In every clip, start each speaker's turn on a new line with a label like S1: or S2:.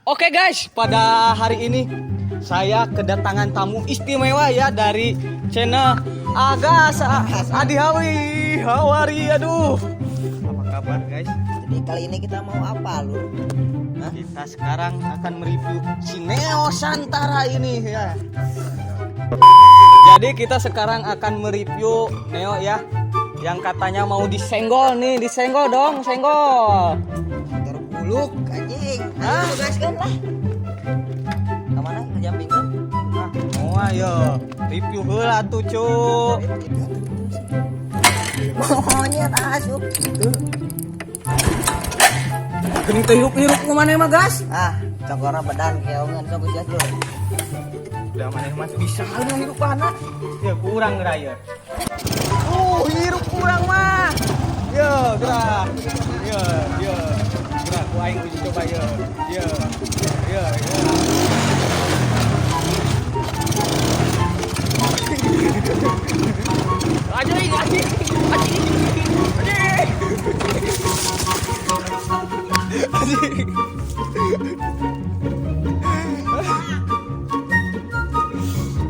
S1: Oke guys, pada hari ini saya kedatangan tamu istimewa ya dari channel Agas Adi Hawi. Hawari, aduh. Apa kabar guys?
S2: Jadi kali ini kita mau apa lu? Hah?
S1: Kita sekarang akan mereview si Neo Santara ini ya. Jadi kita sekarang akan mereview Neo ya, yang katanya mau disenggol nih, disenggol dong, senggol.
S2: Terbuluk anjing.
S1: Hah?
S2: Ayo gaskan lah. Kemana? Ke Jamping kan?
S1: Nah, mau ayo review heula tuh cuk.
S2: Monyet asup.
S1: Geuning teh hirup-hirup ku maneh mah gas.
S2: Cokora badan keongan sok jas lu.
S1: Udah maneh mah bisa hirup anak. Ya kurang raya. Hirup kurang mah. Yo, gerak. Yo. Gerak ku aing uji coba yo. Yo. Anjing.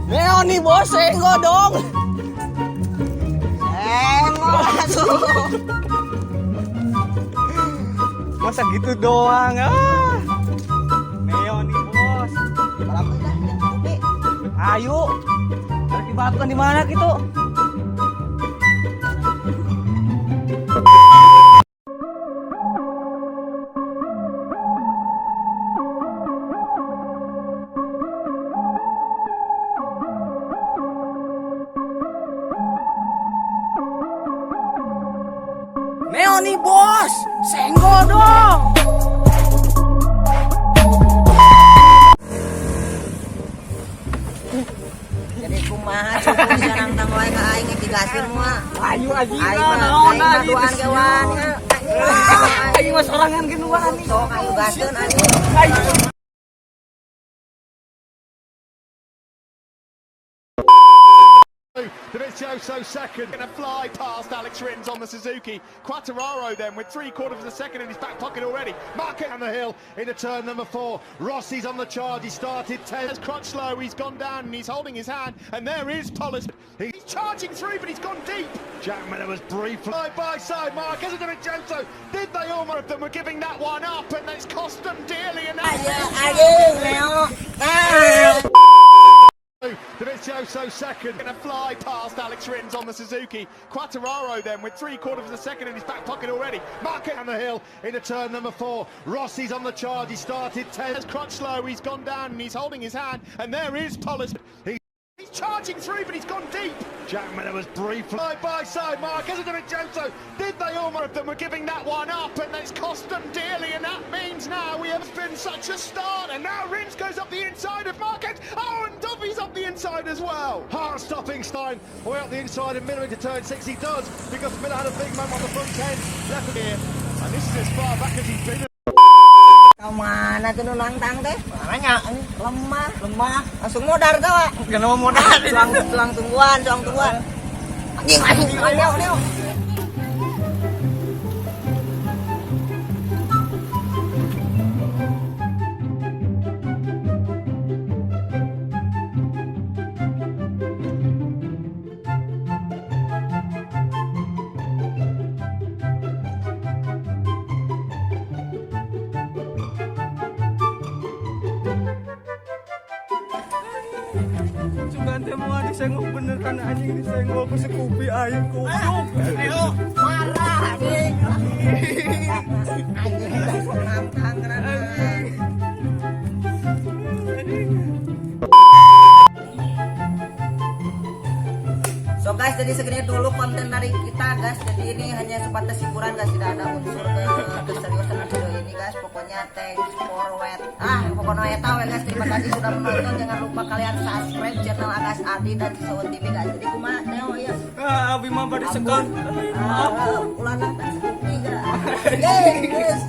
S1: Neo nih bos, senggol dong.
S2: Asup.
S1: Masa gitu doang Neo nih bos.
S2: Balapan dah yang kopi.
S1: Ayo. Ada dibakan di mana gitu? Neo nih bos, senggol dong.
S2: Jadi kumaha cukup sareng tang wae ka aing digasin mah.
S1: Ayo aja
S2: Aing mah duaan kewan.
S1: Ayo mah sorangan genuan nih.
S2: Sok ayo gaskeun anjing.
S3: Dovizioso second, going to fly past Alex Rins on the Suzuki. Quattararo then with 3/4 of a second in his back pocket already. Market on the hill into turn number 4. Rossi's on the charge, he started 10. As Crutchlow, he's gone down and he's holding his hand. And there is Polis. He's charging through, but he's gone deep. Jack Miller was briefly side by side. Marquez and Dovizioso, did they almost of them were giving that one up, and it's cost them dearly. And Dovizioso second, going to fly past Alex Rins on the Suzuki. Quattararo then with 3/4 of a second in his back pocket already. Market on the hill into turn number 4. Rossi's on the charge, he started 10. As Crutchlow, he's gone down and he's holding his hand. And there is Polis. He's charging through, but he's gone deep. Jack Miller was briefly side by side. Marquez and Dovizioso, did they almost of them were giving that one up, and it's cost them dearly. And that means now we have been such a start. And now Rins goes up the inside of Marquez. Oh, and Duffy's up the inside as well. Hard stopping Stein way up the inside, and Miller into turn 6. He does, because Miller had a big man on the front end. Left here, and this is as far back as he's been.
S2: Kemana tuh nantang teh? Makanya lemah. Langsung modar tuh.
S1: Kenapa modal?
S2: Tulang tungguan. Anjing, Neo.
S1: Sugan teh mau disenggol bener kan anjing, disenggol ku sekupi aing goblok.
S2: Neo, marah anjing. Anjing langsung nantang karena. So guys, jadi segini dulu konten dari kita guys. Jadi ini hanya sebatas hiburan guys, tidak ada unsur keseriusan video ini guys. Pokoknya thanks for wait. Pokoknya tahu ya guys. Terima kasih sudah menonton. Jangan lupa kalian subscribe channel Agas Adi dan Sisawon TV guys. Jadi kumaha Neo ya.
S1: Abi mah bari segan.
S2: Ulah nantang sekupi geura. Yes.